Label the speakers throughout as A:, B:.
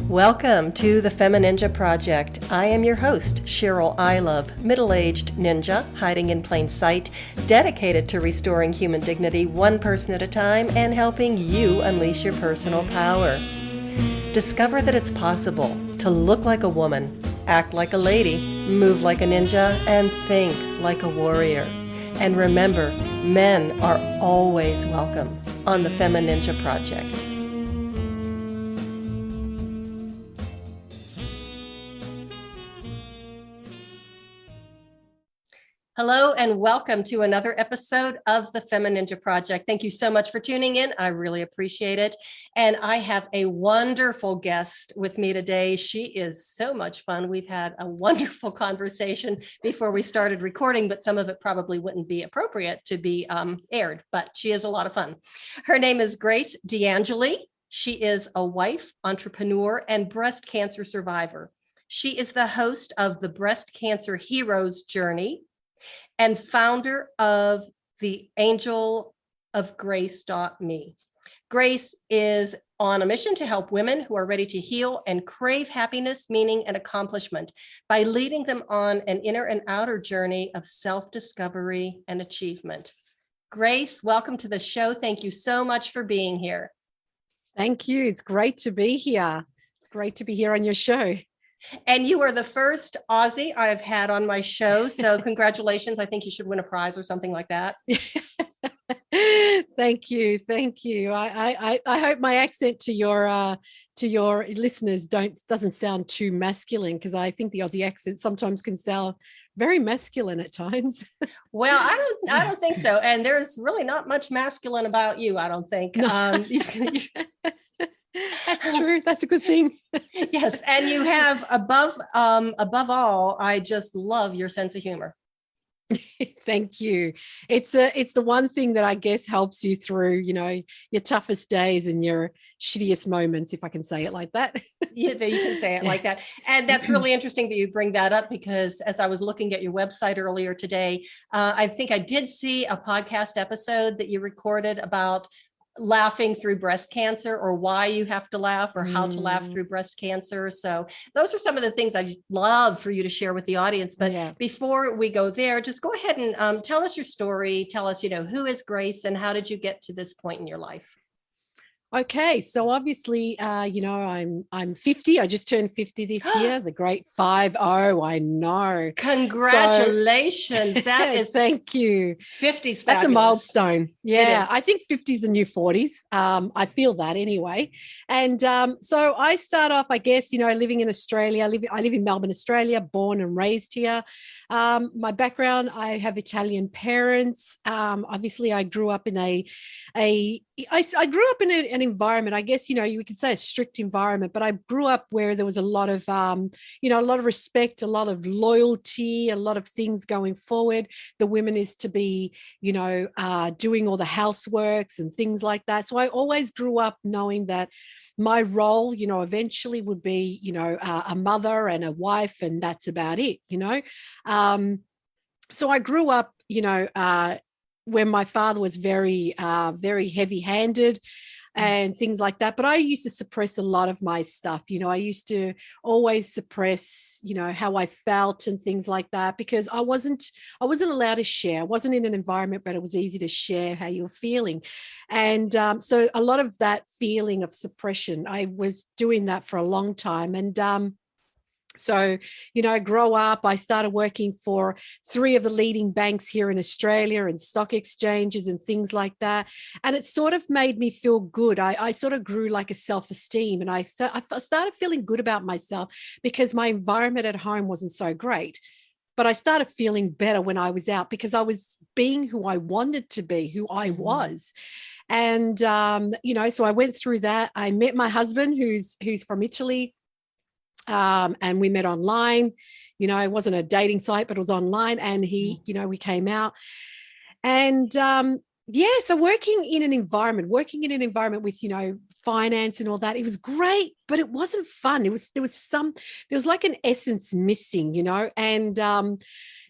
A: Welcome to the FemiNinja Project. I am your host, Cheryl I Love, middle-aged ninja hiding in plain sight, dedicated to restoring human dignity one person at a time and helping you unleash your personal power. Discover that it's possible to look like a woman, act like a lady, move like a ninja, and think like a warrior. And remember, men are always welcome on the FemiNinja Project. Hello and welcome to another episode of the FemiNinja Project. Thank you so much for tuning in. I really appreciate it. And I have a wonderful guest with me today. She is so much fun. We've had a wonderful conversation before we started recording, but some of it probably wouldn't be appropriate to be aired, but she is a lot of fun. Her name is Grace Angeli. She is a wife, entrepreneur, and breast cancer survivor. She is the host of the Breast Cancer Hero's Journey and founder of the angelofgrace.me. Grace is on a mission to help women who are ready to heal and crave happiness, meaning, and accomplishment by leading them on an inner and outer journey of self-discovery and achievement. Grace, welcome to the show. Thank you so much for being here.
B: Thank you. It's great to be here. It's great to be here on your show.
A: And you are the first Aussie I've had on my show. So congratulations. I think you should win a prize or something like that.
B: Thank you. Thank you. I hope my accent to your listeners doesn't sound too masculine, because I think the Aussie accent sometimes can sound very masculine at times.
A: Well, I don't think so. And there's really not much masculine about you, I don't think.
B: No. That's true. That's a good thing.
A: Yes. And you have above all, I just love your sense of humor.
B: Thank you. It's the one thing that I guess helps you through, your toughest days and your shittiest moments, if I can say it like that.
A: Yeah, you can say it like that. And that's really interesting that you bring that up, because as I was looking at your website earlier today, I think I did see a podcast episode that you recorded about laughing through breast cancer, or why you have to laugh, or how to laugh through breast cancer. So those are some of the things I'd love for you to share with the audience. But before we go there, just go ahead and tell us your story. Tell us, who is Grace and how did you get to this point in your life?
B: Okay, so obviously, I'm 50. I just turned 50 this year. The great 50. I know.
A: Congratulations! That is
B: thank you.
A: 50's fabulous.
B: That's a milestone. Yeah, I think 50's the new 40s. I feel that anyway. And so I start off, I guess, living in Australia. I live in Melbourne, Australia. Born and raised here. My background: I have Italian parents. Obviously, I grew up in an environment, I guess, you could say a strict environment, but I grew up where there was a lot of, a lot of respect, a lot of loyalty, a lot of things going forward. The women is to be, doing all the houseworks and things like that. So I always grew up knowing that my role, eventually would be, a mother and a wife, and that's about it, So I grew up, when my father was very, very heavy-handed and things like that. But I used to suppress a lot of my stuff. I used to always suppress, how I felt and things like that, because I wasn't allowed to share. I wasn't in an environment where it was easy to share how you were feeling. And so a lot of that feeling of suppression, I was doing that for a long time. And so, grow up, I started working for 3 of the leading banks here in Australia and stock exchanges and things like that. And it sort of made me feel good. I sort of grew like a self-esteem, and I started feeling good about myself, because my environment at home wasn't so great. But I started feeling better when I was out, because I was being who I wanted to be, who I was. And, so I went through that. I met my husband, who's from Italy. And we met online. It wasn't a dating site, but it was online. And he, we came out. And so working in an environment with, finance and all that, it was great, but it wasn't fun. There was like an essence missing, and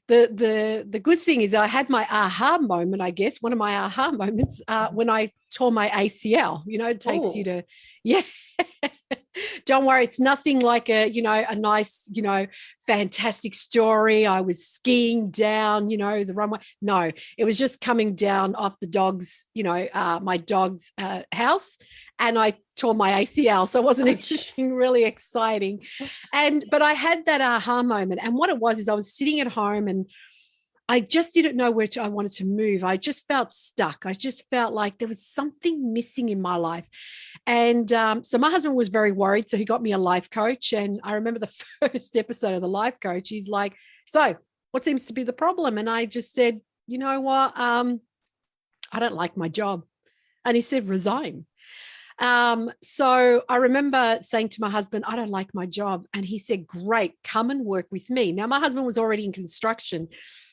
B: the good thing is I had my aha moment, I guess, one of my aha moments when I tore my ACL. It takes you to, Don't worry, it's nothing like a nice, fantastic story. I was skiing down, the runway. No, it was just coming down off the dog's, my dog's house, and I tore my ACL. So it wasn't anything really exciting. But I had that aha moment. And what it was is I was sitting at home and I just didn't know I wanted to move. I just felt stuck. I just felt like there was something missing in my life. And so my husband was very worried. So he got me a life coach. And I remember the first episode of the life coach, he's like, so what seems to be the problem? And I just said, you know what? I don't like my job. And he said, resign. So I remember saying to my husband, I don't like my job. And he said, great, come and work with me. Now, my husband was already in construction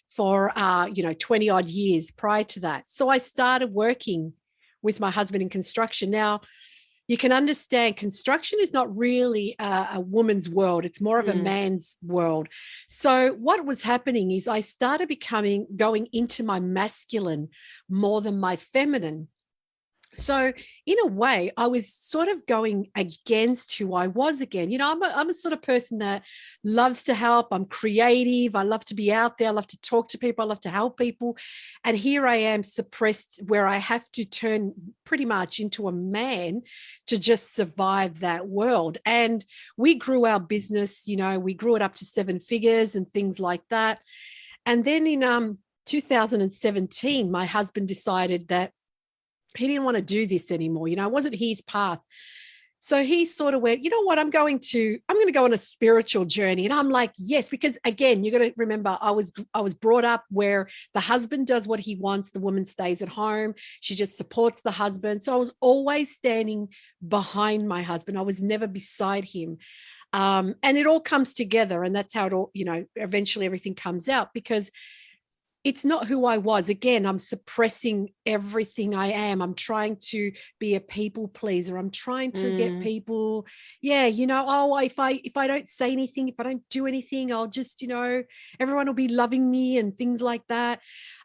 B: for 20 odd years prior to that. So I started working with my husband in construction. Now, you can understand construction is not really a woman's world. It's more of a man's world. So what was happening is I started going into my masculine more than my feminine. So in a way, I was sort of going against who I was again. I'm a sort of person that loves to help. I'm creative. I love to be out there. I love to talk to people. I love to help people. And here I am suppressed where I have to turn pretty much into a man to just survive that world. And we grew our business, we grew it up to 7 figures and things like that. And then in 2017, my husband decided that he didn't want to do this anymore. It wasn't his path. So he sort of went, you know what, I'm going to go on a spiritual journey. And I'm like, yes, because again, you're going to remember I was brought up where the husband does what he wants. The woman stays at home. She just supports the husband. So I was always standing behind my husband. I was never beside him. And it all comes together. And that's how it all, eventually everything comes out, because it's not who I was. Again, I'm suppressing everything I am. I'm trying to be a people pleaser. I'm trying to get people, if I don't say anything, if I don't do anything, I'll just, everyone will be loving me and things like that.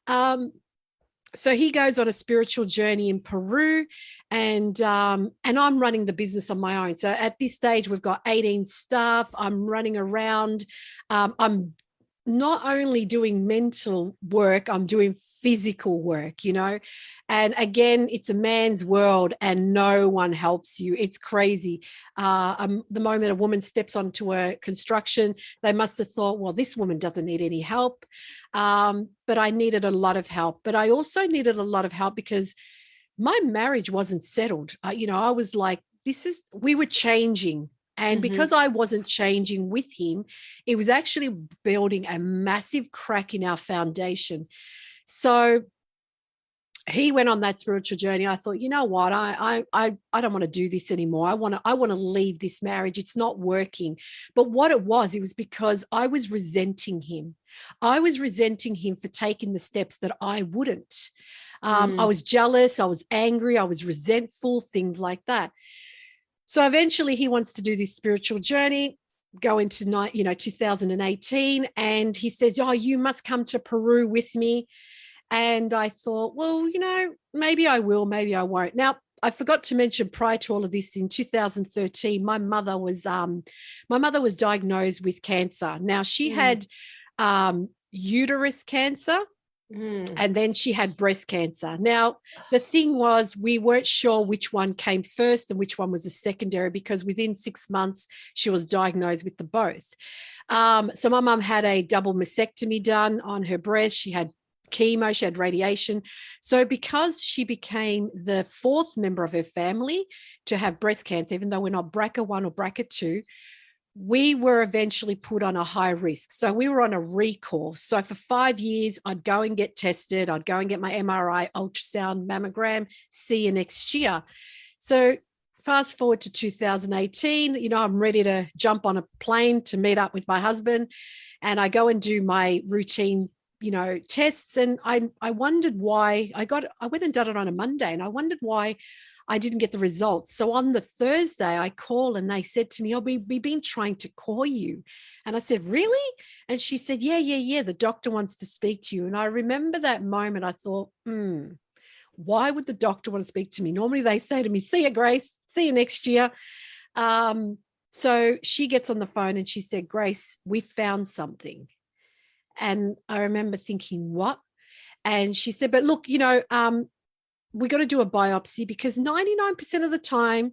B: So he goes on a spiritual journey in Peru, and I'm running the business on my own. So at this stage, we've got 18 staff. I'm running around. I'm not only doing mental work, I'm doing physical work, and again, it's a man's world and no one helps you. It's crazy. The moment a woman steps onto a construction, they must have thought, well, this woman doesn't need any help. But I needed a lot of help. But I also needed a lot of help because my marriage wasn't settled. I was like, we were changing. And because I wasn't changing with him, it was actually building a massive crack in our foundation. So he went on that spiritual journey. I thought, you know what, I don't want to do this anymore. I want to leave this marriage. It's not working. But what it was because I was resenting him. I was resenting him for taking the steps that I wouldn't. I was jealous. I was angry. I was resentful, things like that. So eventually he wants to do this spiritual journey, go into 2018. And he says, oh, you must come to Peru with me. And I thought, well, maybe I will, maybe I won't. Now, I forgot to mention prior to all of this, in 2013, my mother was diagnosed with cancer. Now, she had uterus cancer. And then she had breast cancer. Now, the thing was, we weren't sure which one came first and which one was a secondary, because within 6 months, she was diagnosed with the both. So my mum had a double mastectomy done on her breast. She had chemo, she had radiation. So because she became the 4th member of her family to have breast cancer, even though we're not BRCA1 or BRCA2, we were eventually put on a high risk. So we were on a recall. So for 5 years, I'd go and get tested. I'd go and get my MRI, ultrasound, mammogram, see you next year. So fast forward to 2018, I'm ready to jump on a plane to meet up with my husband. And I go and do my routine, tests. And I wondered why I went and done it on a Monday. And I wondered why I didn't get the results. So on the Thursday, I called and they said to me, oh, we've been trying to call you. And I said, really? And she said, yeah. The doctor wants to speak to you. And I remember that moment. I thought, why would the doctor want to speak to me? Normally they say to me, see you, Grace, see you next year. So she gets on the phone and she said, Grace, we found something. And I remember thinking, what? And she said, but look, we got to do a biopsy because 99% of the time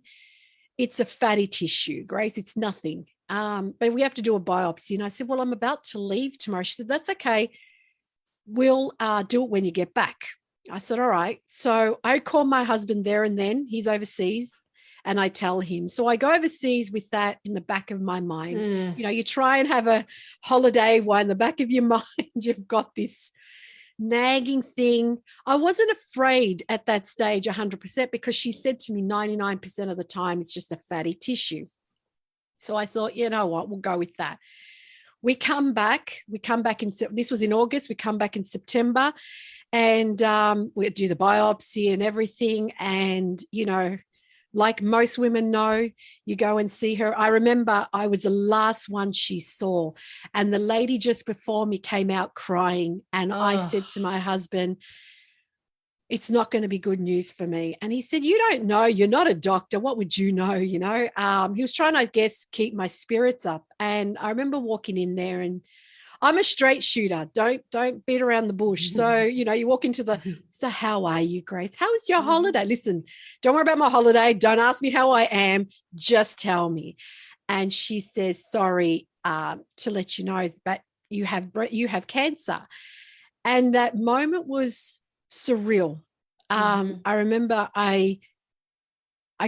B: it's a fatty tissue, Grace. It's nothing. But we have to do a biopsy. And I said, well, I'm about to leave tomorrow. She said, that's okay. We'll do it when you get back. I said, all right. So I call my husband there and then. He's overseas. And I tell him. So I go overseas with that in the back of my mind. You try and have a holiday while in the back of your mind, you've got this nagging thing. I wasn't afraid at that stage 100% because she said to me 99% of the time it's just a fatty tissue. So I thought, you know what, we'll go with that. We come back this was in August. We come back in September and we do the biopsy and everything. And, like most women know, you go and see her. I remember I was the last one she saw. And the lady just before me came out crying. And I said to my husband, it's not going to be good news for me. And he said, you don't know. You're not a doctor. What would you know? He was trying, I guess, keep my spirits up. And I remember walking in there and I'm a straight shooter. Don't beat around the bush. So, you walk into so how are you, Grace? How was your holiday? Listen, don't worry about my holiday. Don't ask me how I am. Just tell me. And she says, sorry, to let you know that you have cancer. And that moment was surreal. I remember I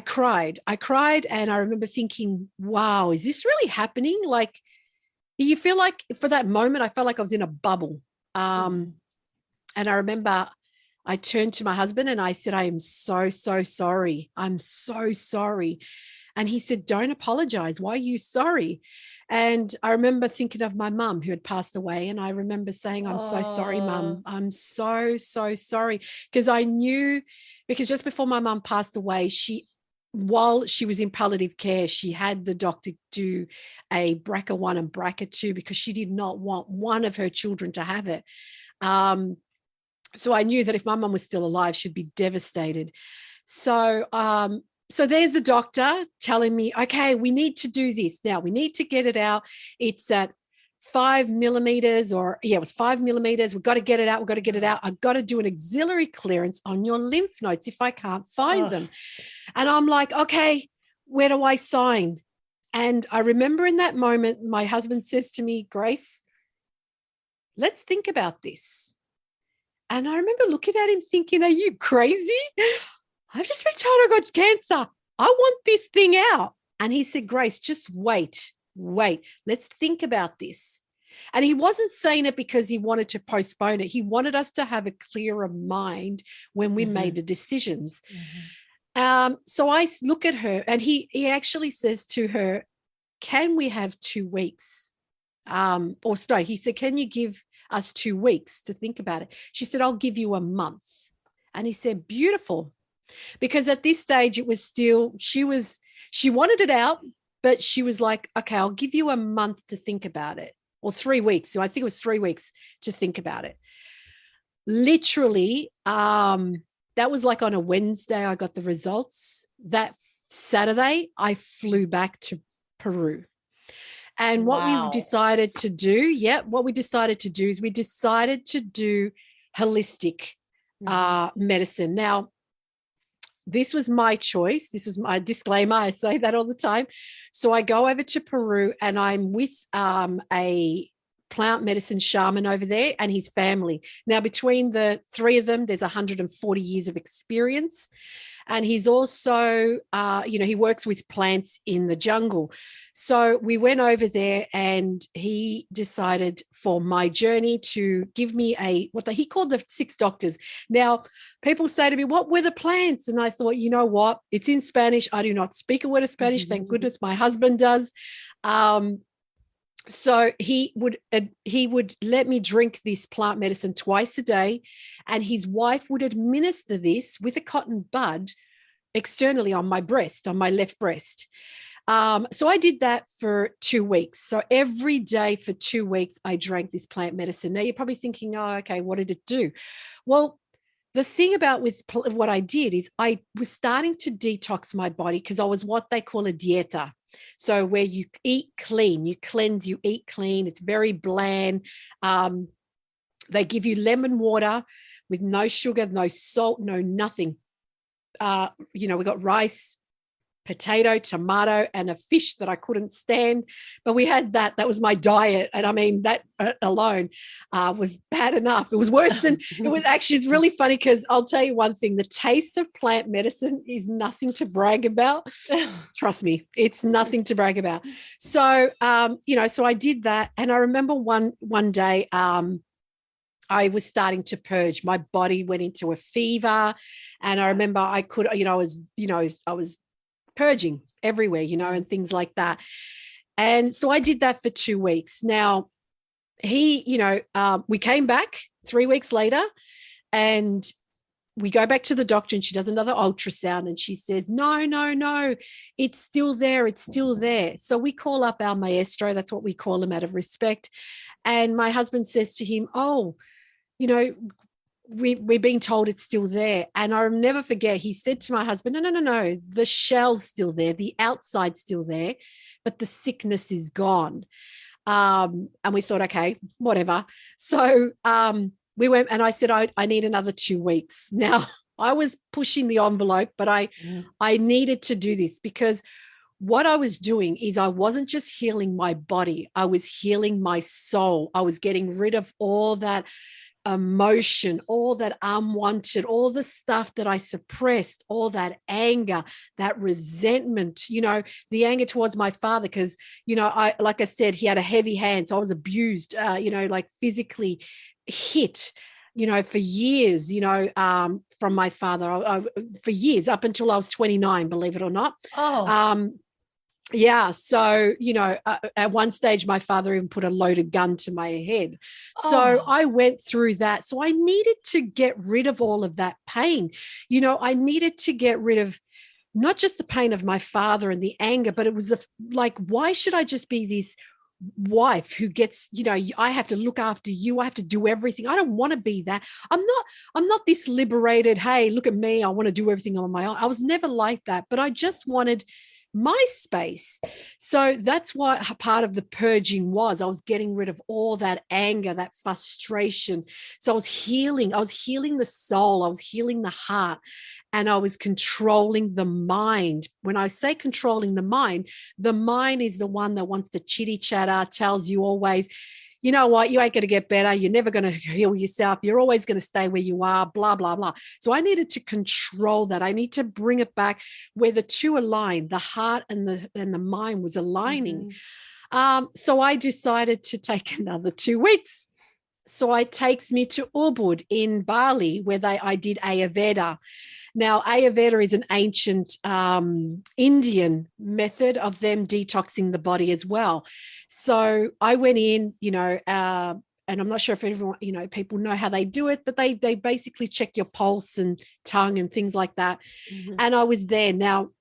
B: cried. And I remember thinking, wow, is this really happening? Like, you feel like for that moment, I felt like I was in a bubble. And I remember I turned to my husband and I said, I am so, so sorry. I'm so sorry. And he said, don't apologize. Why are you sorry? And I remember thinking of my mum who had passed away. And I remember saying, I'm so sorry, Mum. I'm so, so sorry. Because I knew, because just before my mum passed away, while she was in palliative care, she had the doctor do a BRCA1 and BRCA2 because she did not want one of her children to have it. So I knew that if my mum was still alive, she'd be devastated. So there's the doctor telling me, okay, we need to do this. Now we need to get it out. It's at 5 millimeters it was 5 millimeters. We've got to get it out. I've got to do an auxiliary clearance on your lymph nodes if I can't find them. And I'm like, okay, where do I sign? And I remember in that moment, my husband says to me, Grace, let's think about this. And I remember looking at him thinking, are you crazy? I've just been told I got cancer. I want this thing out. And he said, Grace, just wait, let's think about this. And he wasn't saying it because he wanted to postpone it. He wanted us to have a clearer mind when we made the decisions. So I look at her and he actually says to her, can we have 2 weeks? He said, can you give us 2 weeks to think about it? She said, I'll give you a month. And he said, beautiful. Because at this stage, it was still, she wanted it out, but she was like, okay, I'll give you a month to think about it, or 3 weeks. So I think it was 3 weeks to think about it. Literally, that was like on a Wednesday, I got the results. That Saturday, I flew back to Peru. And what we decided to do is we decided to do holistic medicine. Now, this was my choice. This was my disclaimer. I say that all the time. So I go over to Peru and I'm with a plant medicine shaman over there and his family. Now, between the three of them, there's 140 years of experience. And he's also, he works with plants in the jungle. So we went over there and he decided for my journey to give me he called the 6 doctors. Now, people say to me, what were the plants? And I thought, you know what? It's in Spanish. I do not speak a word of Spanish. Thank goodness my husband does. So he would let me drink this plant medicine twice a day, and his wife would administer this with a cotton bud externally on my breast, on my left breast. So I did that for 2 weeks. So every day for 2 weeks, I drank this plant medicine. Now you're probably thinking, oh, okay, what did it do? Well, the thing about what I did is I was starting to detox my body because I was what they call a dieta. So where you eat clean, you cleanse, you eat clean. It's very bland. They give you lemon water with no sugar, no salt, no nothing. We got rice, potato, tomato, and a fish that I couldn't stand. But we had that. That was my diet. And I mean, that alone was bad enough. It was worse than, it was actually, it's really funny because I'll tell you one thing, the taste of plant medicine is nothing to brag about. Trust me, it's nothing to brag about. So, so I did that. And I remember one day, I was starting to purge. My body went into a fever. And I remember I was purging everywhere, and things like that. And so I did that for 2 weeks. Now, we came back 3 weeks later and we go back to the doctor and she does another ultrasound and she says, no, it's still there. It's still there. So we call up our maestro. That's what we call him out of respect. And my husband says to him, we're being told it's still there. And I'll never forget, he said to my husband, no, the shell's still there, the outside's still there, but the sickness is gone. And we thought, okay, whatever. So we went and I said, I need another 2 weeks. Now, I was pushing the envelope, but I needed to do this because what I was doing is I wasn't just healing my body, I was healing my soul. I was getting rid of all that emotion, all that unwanted, all the stuff that I suppressed, all that anger, that resentment, the anger towards my father, because, like I said, he had a heavy hand. So I was abused, like physically hit, for years, from my father, for years, up until I was 29, believe it or not. Yeah. So, at one stage, my father even put a loaded gun to my head. So I went through that. So I needed to get rid of all of that pain. I needed to get rid of not just the pain of my father and the anger, but it was like, why should I just be this wife who gets, I have to look after you. I have to do everything. I don't want to be that. I'm not this liberated, hey, look at me, I want to do everything on my own. I was never like that, but I just wanted my space. So that's what part of the purging was. I was getting rid of all that anger, that frustration. So I was healing the soul, I was healing the heart, and I was controlling the mind. When I say controlling the mind is the one that wants to chitty chatter, tells you always, you know what, you ain't going to get better. You're never going to heal yourself. You're always going to stay where you are, blah, blah, blah. So I needed to control that. I need to bring it back where the two align. The heart and the mind was aligning. So I decided to take another 2 weeks. So it takes me to Ubud in Bali, where I did Ayurveda. Now, Ayurveda is an ancient Indian method of them detoxing the body as well. So I went in, and I'm not sure if everyone, people know how they do it, but they basically check your pulse and tongue and things like that. And I was there. Now,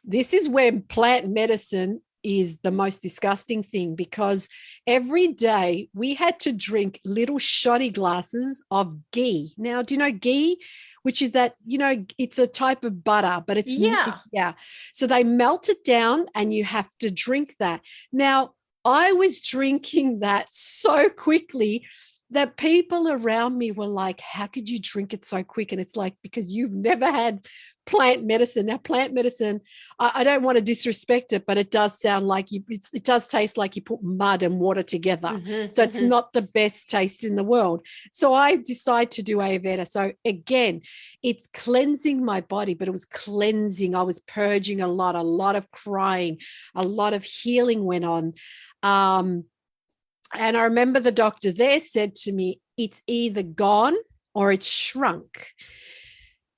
B: this is where plant medicine is the most disgusting thing, because every day we had to drink little shoddy glasses of ghee. Now, do you know ghee? Which is that, it's a type of butter, but it's yeah. So they melt it down and you have to drink that. Now, I was drinking that so quickly that people around me were like, how could you drink it so quick? And it's like, because you've never had plant medicine. Now, plant medicine, I don't want to disrespect it, but it does sound like it does taste like you put mud and water together. So it's not the best taste in the world. So I decided to do Ayurveda. So again, it's cleansing my body, but it was cleansing. I was purging a lot of crying, a lot of healing went on. And I remember the doctor there said to me, it's either gone or it's shrunk.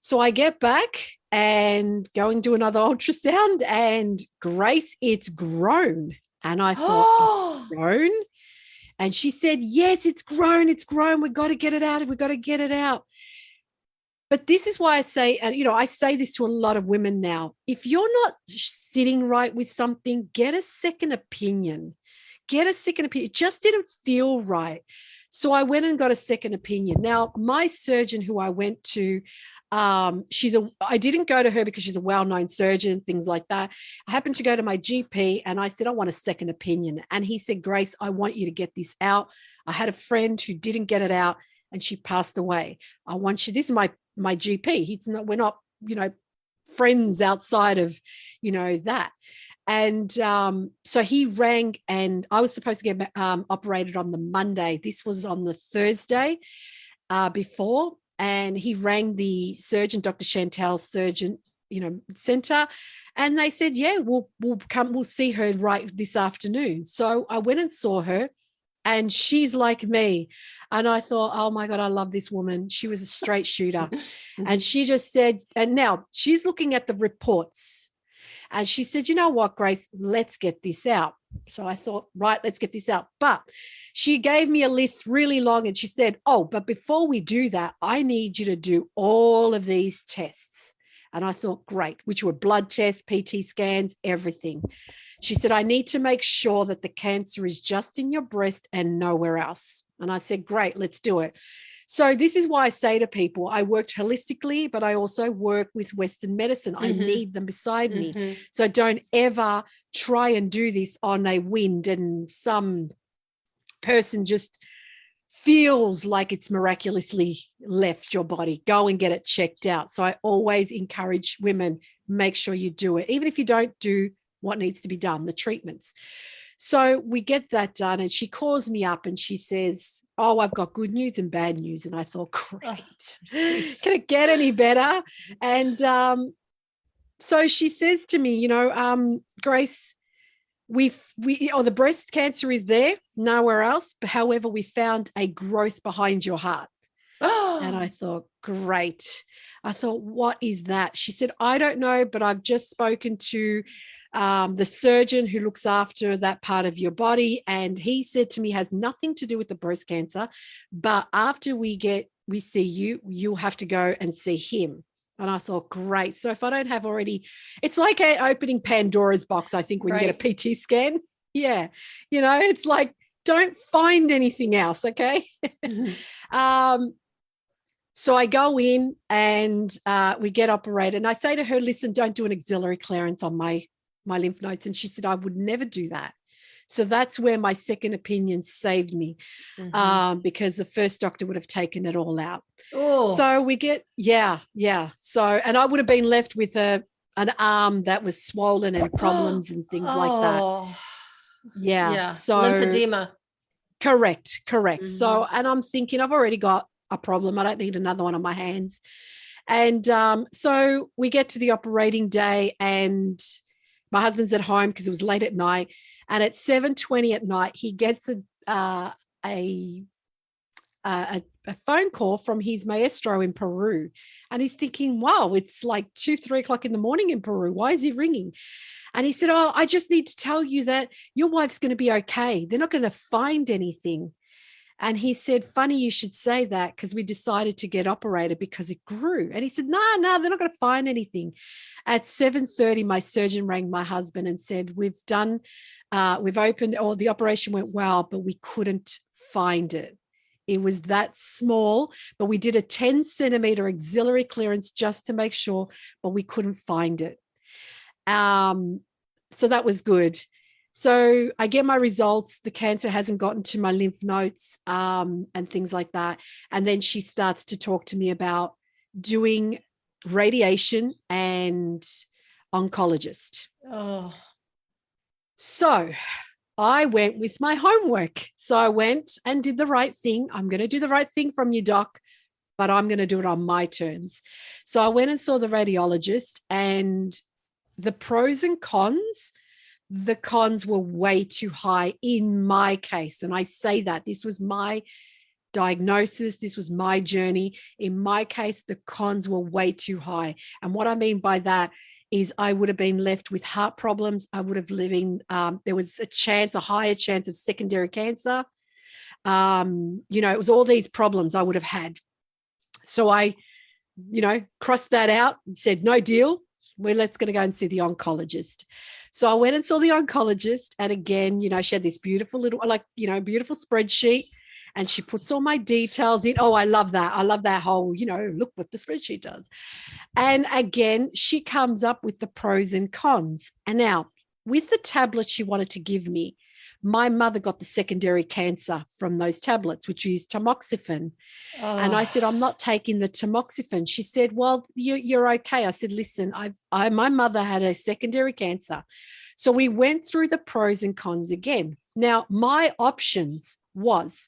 B: So I get back and go and do another ultrasound, and Grace, it's grown. And I thought, it's grown? And she said, yes, it's grown. We've got to get it out. But this is why I say, and I say this to a lot of women now, if you're not sitting right with something, get a second opinion. It just didn't feel right. So I went and got a second opinion. Now, my surgeon who I went to, I didn't go to her because she's a well-known surgeon, things like that. I happened to go to my GP and I said, I want a second opinion. And he said, Grace, I want you to get this out. I had a friend who didn't get it out and she passed away. I want you, this is my GP. We're not, friends outside of, that. And so he rang and I was supposed to get operated on the Monday. This was on the Thursday before. And he rang the surgeon, Dr. Chantel's surgeon, center. And they said, yeah, we'll see her right this afternoon. So I went and saw her and she's like me. And I thought, oh my God, I love this woman. She was a straight shooter. And she just said, and now she's looking at the reports. And she said, you know what, Grace, let's get this out. So I thought, right, let's get this out. But she gave me a list really long and she said, oh, but before we do that, I need you to do all of these tests. And I thought, great, which were blood tests, PT scans, everything. She said, I need to make sure that the cancer is just in your breast and nowhere else. And I said, great, let's do it. So this is why I say to people, I worked holistically, but I also work with Western medicine. I need them beside me. So don't ever try and do this on a whim and some person just feels like it's miraculously left your body. Go and get it checked out. So I always encourage women, make sure you do it, even if you don't do what needs to be done, the treatments. So we get that done and she calls me up and she says, oh, I've got good news and bad news. And I thought, great, can it get any better? And so she says to me, Grace, the breast cancer is there, nowhere else. But however, we found a growth behind your heart. And I thought, great. I thought, what is that? She said, I don't know, but I've just spoken to the surgeon who looks after that part of your body. And he said to me, has nothing to do with the breast cancer. But after we see you, you'll have to go and see him. And I thought, great. So if I don't have already, it's like opening Pandora's box, I think, when you get a PT scan. Yeah. It's like, don't find anything else. Okay. So I go in and we get operated. And I say to her, listen, don't do an axillary clearance on my lymph nodes. And she said, I would never do that. So that's where my second opinion saved me because the first doctor would have taken it all out. Oh. So we get, yeah. So, and I would have been left with an arm that was swollen and problems and things like that. Yeah. So
A: lymphedema.
B: Correct. So, and I'm thinking I've already got a problem. I don't need another one on my hands. And so we get to the operating day and my husband's at home because it was late at night. And at 7:20 at night, he gets a phone call from his maestro in Peru. And he's thinking, wow, it's like 2-3 o'clock in the morning in Peru. Why is he ringing? And he said, oh, I just need to tell you that your wife's going to be okay. They're not going to find anything. And he said, funny you should say that because we decided to get operated because it grew. And he said, no, they're not going to find anything. At 7:30, my surgeon rang my husband and said, we've opened, or the operation went well, but we couldn't find it. It was that small, but we did a 10-centimeter axillary clearance just to make sure, but we couldn't find it. So that was good. So I get my results. The cancer hasn't gotten to my lymph nodes and things like that. And then she starts to talk to me about doing radiation and oncologist. Oh. So I went with my homework. So I went and did the right thing. I'm going to do the right thing from you, doc, but I'm going to do it on my terms. So I went and saw the radiologist, and the pros and cons, the cons were way too high in my case. And I say that this was my diagnosis. This was my journey. In my case, the cons were way too high. And what I mean by that is I would have been left with heart problems. I would have living, there was a higher chance of secondary cancer. It was all these problems I would have had. So I, crossed that out and said, no deal. Let's going to go and see the oncologist. So I went and saw the oncologist. And again, she had this beautiful little, beautiful spreadsheet. and she puts all my details in. Oh, I love that. I love that whole, look what the spreadsheet does. And again, she comes up with the pros and cons. And now, with the tablet she wanted to give me, my mother got the secondary cancer from those tablets, which is tamoxifen.
A: Oh.
B: And I said, I'm not taking the tamoxifen. She said, well, you're okay. I said, listen, my mother had a secondary cancer. So we went through the pros and cons again. Now, my options was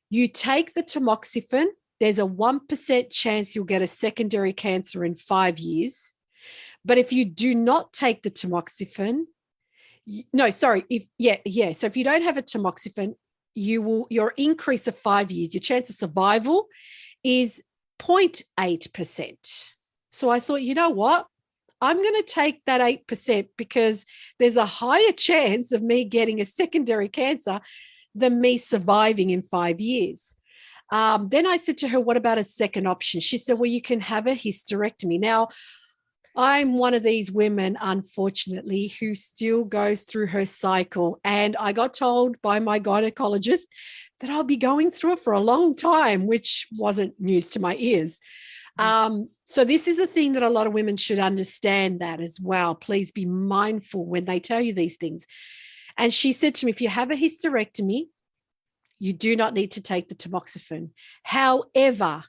B: you take the tamoxifen, there's a 1% chance you'll get a secondary cancer in 5 years. But if you do not take the tamoxifen, so if you don't have a tamoxifen, your increase of 5 years, your chance of survival is 0.8%. So I thought, you know what? I'm going to take that 8% because there's a higher chance of me getting a secondary cancer than me surviving in 5 years. Then I said to her, what about a second option? She said, well, you can have a hysterectomy. Now, I'm one of these women, unfortunately, who still goes through her cycle. And I got told by my gynecologist that I'll be going through it for a long time, which wasn't news to my ears. So this is a thing that a lot of women should understand that as well. Please be mindful when they tell you these things. And she said to me, if you have a hysterectomy, you do not need to take the tamoxifen. However,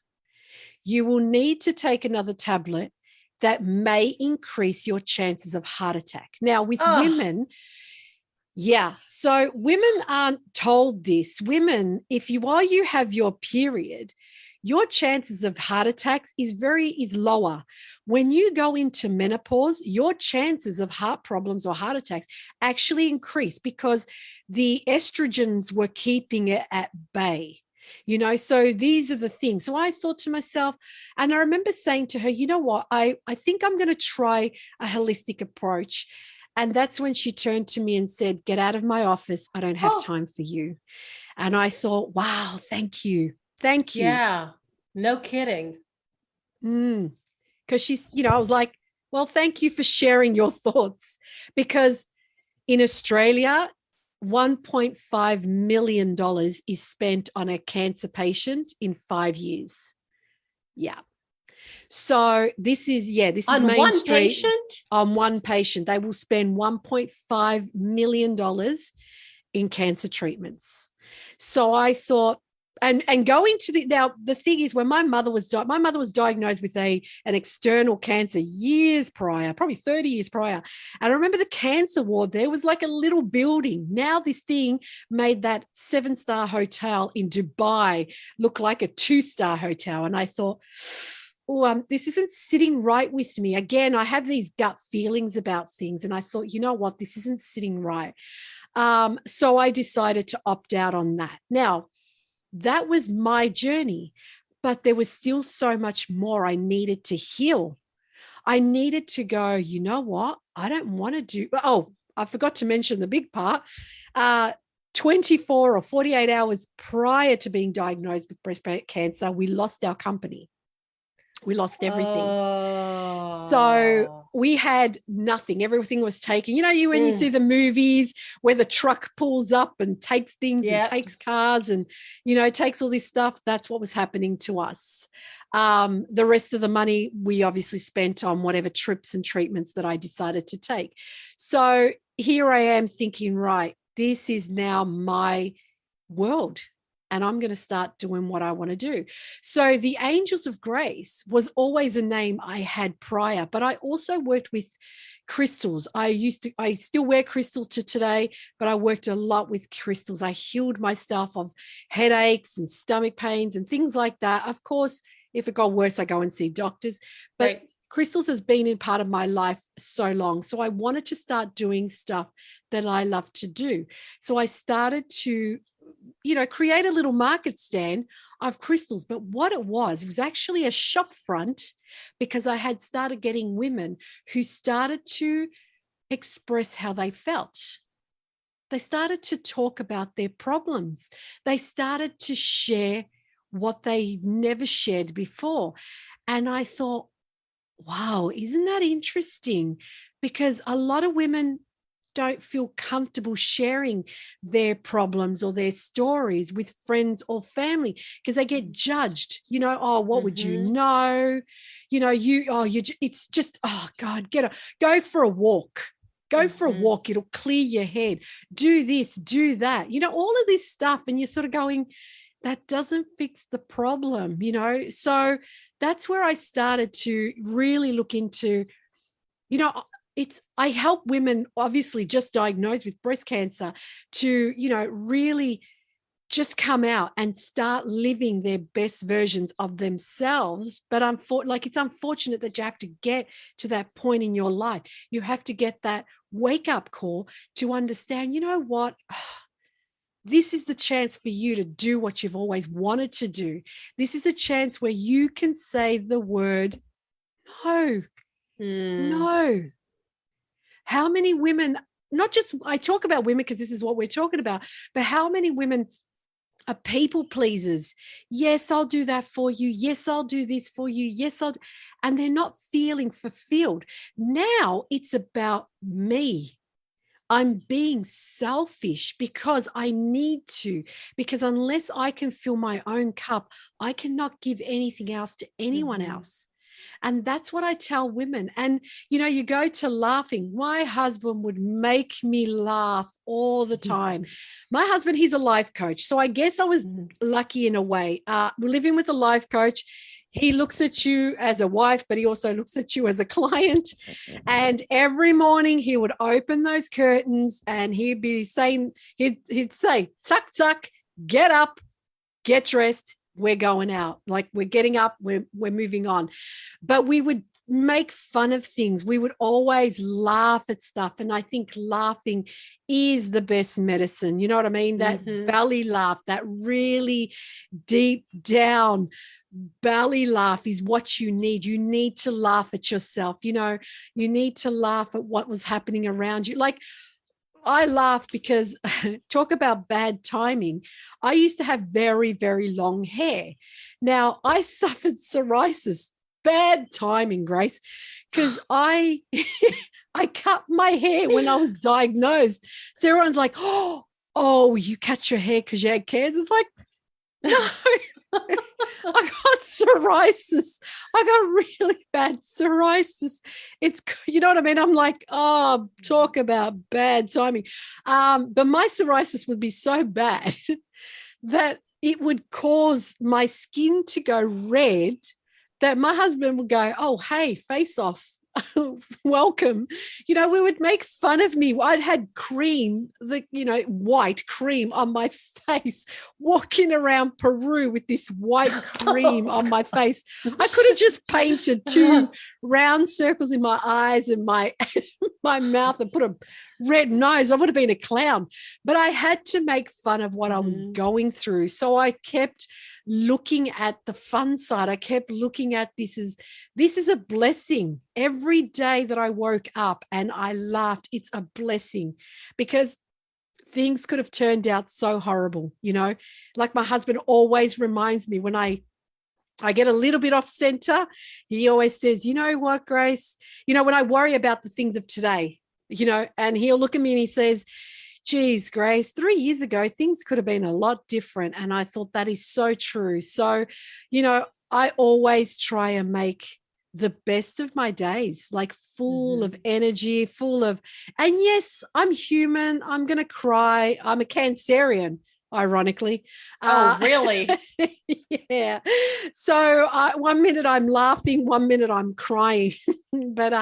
B: you will need to take another tablet that may increase your chances of heart attack. Now, with women, so women aren't told this. Women, while you have your period, your chances of heart attacks is lower. When you go into menopause, your chances of heart problems or heart attacks actually increase because the estrogens were keeping it at bay. So these are the things. So I thought to myself, and I remember saying to her, you know what, I think I'm going to try a holistic approach. And that's when she turned to me and said, get out of my office. I don't have time for you. And I thought, wow, thank you. Thank you.
A: Yeah, no kidding.
B: Because she's, I was like, well, thank you for sharing your thoughts. Because in Australia, $1.5 million is spent on a cancer patient in 5 years. Yeah. So this is
A: on
B: Main
A: one
B: Street.
A: Patient?
B: On one patient. They will spend $1.5 million in cancer treatments. So I thought, and going to the thing is, when my mother was diagnosed with an external cancer years prior, probably 30 years prior. And I remember the cancer ward, there was like a little building. Now this thing made that 7-star hotel in Dubai look like a 2-star hotel. And I thought, this isn't sitting right with me. Again, I have these gut feelings about things. And I thought, you know what, this isn't sitting right. So I decided to opt out on that. Now, that was my journey, but there was still so much more I needed to heal. I needed to go, you know what? I don't want to do. Oh, I forgot to mention the big part. 24 or 48 hours prior to being diagnosed with breast cancer, we lost our company. We lost everything. So we had nothing. Everything was taken. When you see the movies where the truck pulls up and takes things and takes cars and, takes all this stuff, that's what was happening to us. The rest of the money we obviously spent on whatever trips and treatments that I decided to take. So here I am thinking, right, this is now my world. And I'm going to start doing what I want to do. So the Angels of Grace was always a name I had prior, but I also worked with crystals. I still wear crystals to today, but I worked a lot with crystals. I healed myself of headaches and stomach pains and things like that. Of course, if it got worse, I go and see doctors, but crystals has been in part of my life so long. So I wanted to start doing stuff that I love to do. So I started to create a little market stand of crystals. But what it was actually a shop front, because I had started getting women who started to express how they felt. They started to talk about their problems. They started to share what they never shared before. And I thought, wow, isn't that interesting? Because a lot of women don't feel comfortable sharing their problems or their stories with friends or family because they get judged. Oh, what would you know? It's just, oh God, go for a walk. Go for a walk. It'll clear your head. Do this, do that. All of this stuff. And you're sort of going, that doesn't fix the problem, So that's where I started to really look into, I help women obviously just diagnosed with breast cancer to, really just come out and start living their best versions of themselves. But it's unfortunate that you have to get to that point in your life. You have to get that wake up call to understand, you know what? This is the chance for you to do what you've always wanted to do. This is a chance where you can say the word no. No. How many women, not just, I talk about women because this is what we're talking about, but how many women are people pleasers? Yes, I'll do that for you. Yes, I'll do this for you. Yes, and they're not feeling fulfilled. Now it's about me. I'm being selfish because I need to, because unless I can fill my own cup, I cannot give anything else to anyone else. And that's what I tell women. And, you go to laughing. My husband would make me laugh all the time. My husband, he's a life coach. So I guess I was lucky in a way. Living with a life coach, he looks at you as a wife, but he also looks at you as a client. And every morning he would open those curtains and he'd be saying, he'd say, tuck, tuck, get up, get dressed. We're going out. Like, we're getting up, we're moving on. But we would make fun of things. We would always laugh at stuff. And I think laughing is the best medicine. You know what I mean? That belly laugh, that really deep down belly laugh is what you need. You need to laugh at yourself. You need to laugh at what was happening around you. Like, I laugh because talk about bad timing. I used to have very, very long hair. Now, I suffered psoriasis. Bad timing, Grace, because I cut my hair when I was diagnosed. So everyone's like, oh, you cut your hair because you had cancer. It's like, no. I got psoriasis. I got really bad psoriasis. It's, you know what I mean? I'm like, oh, talk about bad timing. But my psoriasis would be so bad that it would cause my skin to go red, that my husband would go, oh, hey, face off. Welcome. We would make fun of me. I'd had cream, white cream on my face, walking around Peru with this white cream on my face. I could have just painted 2 round circles in my eyes and my mouth and put a red nose. I would have been a clown. But I had to make fun of what I was going through. So I kept looking at the fun side. I kept looking at this is a blessing. Every day that I woke up and I laughed, it's a blessing, because things could have turned out so horrible, like my husband always reminds me when I get a little bit off center. He always says, you know what, Grace, when I worry about the things of today, and he'll look at me and he says, geez, Grace, 3 years ago, things could have been a lot different. And I thought that is so true. So, I always try and make the best of my days, like full of energy, and yes, I'm human. I'm going to cry. I'm a Cancerian, ironically.
A: Oh, really?
B: Yeah. So 1 minute I'm laughing, 1 minute I'm crying. But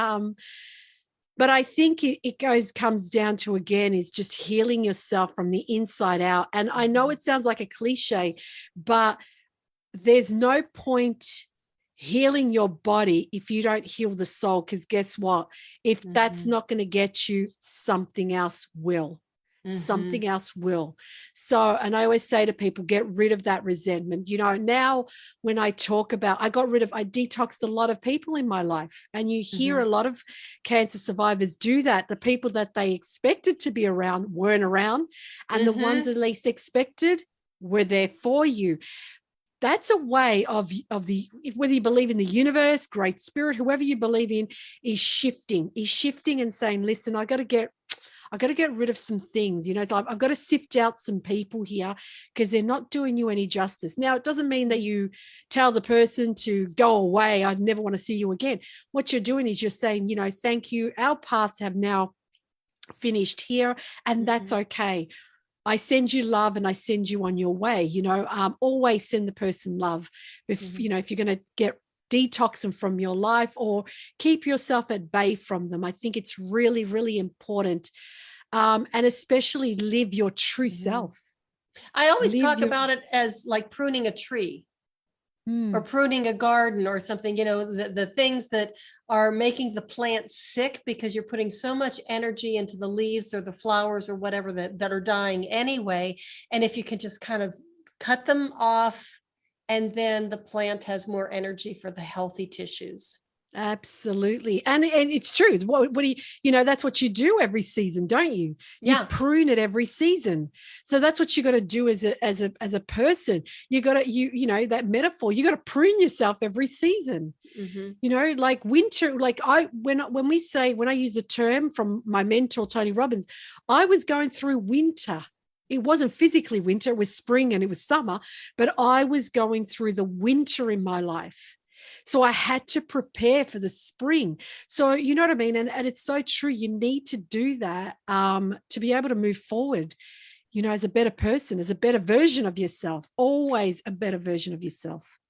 B: I think it comes down to, again, is just healing yourself from the inside out. And I know it sounds like a cliche, but there's no point healing your body if you don't heal the soul, because guess what? If that's not going to get you, something else will. Something else will. So, and I always say to people, get rid of that resentment. Now when I talk about, I detoxed a lot of people in my life, and you hear a lot of cancer survivors do that. The people that they expected to be around weren't around, and the ones at least expected were there for you. That's a way of whether you believe in the universe, great spirit, whoever you believe in, is shifting and saying, listen, I got to get I've got to get rid of some things. You know, it's like, I've got to sift out some people here because they're not doing you any justice. Now, it doesn't mean that you tell the person to go away. I never want to see you again. What you're doing is you're saying, you know, thank you. Our paths have now finished here, and that's okay. I send you love and I send you on your way. You know, always send the person love. If, you know, if you're going to get detox them from your life or keep yourself at bay from them, I think it's really, really important. And especially live your true self.
A: I always talk about it as like pruning a tree or pruning a garden or something, you know, the things that are making the plant sick because you're putting so much energy into the leaves or the flowers or whatever that are dying anyway. And if you can just kind of cut them off, and then the plant has more energy for the healthy tissues.
B: Absolutely. And it's true. What do you know, that's what you do every season, don't you? You prune it every season. So that's what you got to do as a person. You got to, you know, that metaphor, you got to prune yourself every season. You know, like winter, like when I use the term from my mentor, Tony Robbins, I was going through winter. It wasn't physically winter, it was spring and it was summer, but I was going through the winter in my life. So I had to prepare for the spring. So, you know what I mean? And it's so true. You need to do that to be able to move forward, you know, as a better person, as a better version of yourself, always a better version of yourself.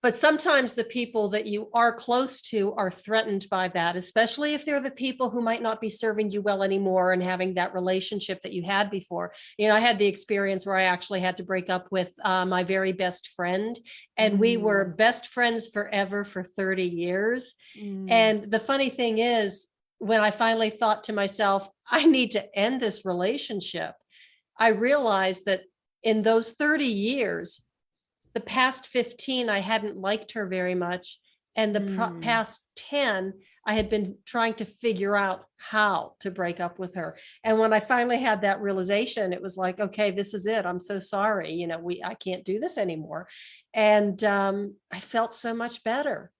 A: But sometimes the people that you are close to are threatened by that, especially if they're the people who might not be serving you well anymore and having that relationship that you had before. You know, I had the experience where I actually had to break up with my very best friend, and we were best friends forever for 30 years. And the funny thing is, when I finally thought to myself, I need to end this relationship, I realized that in those 30 years, the past 15, I hadn't liked her very much. And the past 10, I had been trying to figure out how to break up with her. And when I finally had that realization, it was like, okay, this is it. I'm so sorry. You know, I can't do this anymore. And I felt so much better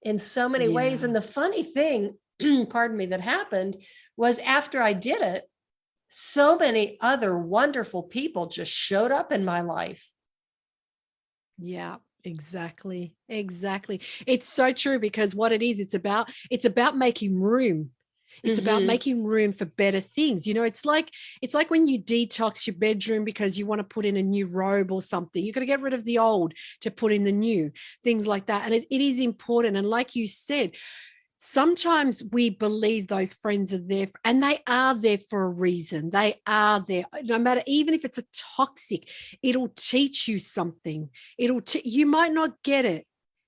A: in so many ways. And the funny thing, pardon me, that happened was after I did it, so many other wonderful people just showed up in my life.
B: Yeah, exactly. Exactly. It's so true, because what it is, it's about making room. It's about making room for better things. You know, it's like when you detox your bedroom because you want to put in a new robe or something. You've got to get rid of the old to put in the new, things like that. And it is important. And like you said, sometimes we believe those friends are there, and they are there for a reason. They are there. No matter, even if it's a toxic, it'll teach you something. You might not get it,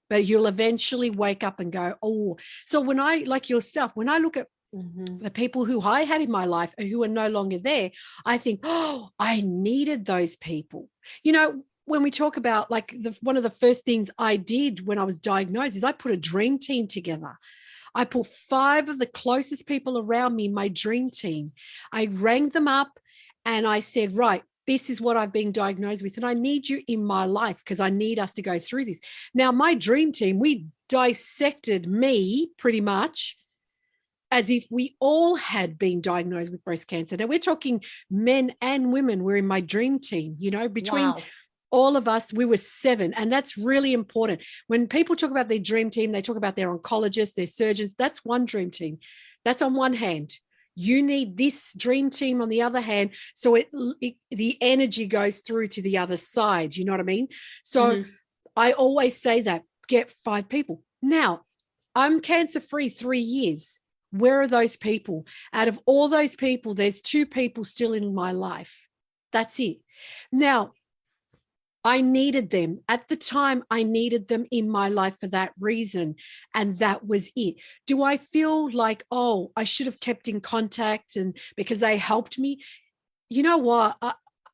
B: but you'll eventually wake up and go, oh. So when I, like yourself, when I look at the people who I had in my life and who are no longer there, I think, oh, I needed those people. You know, when we talk about like one of the first things I did when I was diagnosed is I put a dream team together. I put 5 of the closest people around me in my dream team. I rang them up and I said, right, this is what I've been diagnosed with, and I need you in my life because I need us to go through this. Now, my dream team, we dissected me pretty much as if we all had been diagnosed with breast cancer. Now, we're talking men and women were in my dream team, you know, between all of us, we were 7. And that's really important. When people talk about their dream team, they talk about their oncologists, their surgeons. That's one dream team. That's on one hand. You need this dream team on the other hand. So the energy goes through to the other side. You know what I mean? So I always say that, get 5 people. Now, I'm cancer-free 3 years. Where are those people? Out of all those people, there's 2 people still in my life. That's it. Now, I needed them. At the time, I needed them in my life for that reason. And that was it. Do I feel like, oh, I should have kept in contact and because they helped me? You know what?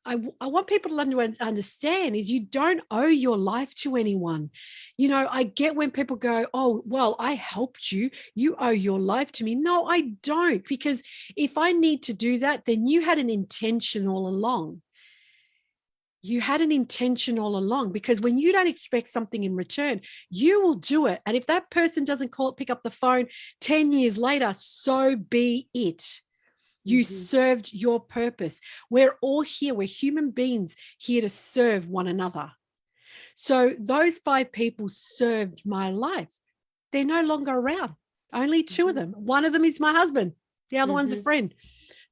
B: I want people to understand is you don't owe your life to anyone. You know, I get when people go, oh, well, I helped you. You owe your life to me. No, I don't. Because if I need to do that, then you had an intention all along. You had an intention all along, because when you don't expect something in return, you will do it. And if that person doesn't pick up the phone 10 years later, so be it. You served your purpose. We're all here. We're human beings here to serve one another. So those 5 people served my life. They're no longer around. Only 2 of them. One of them is my husband. The other one's a friend.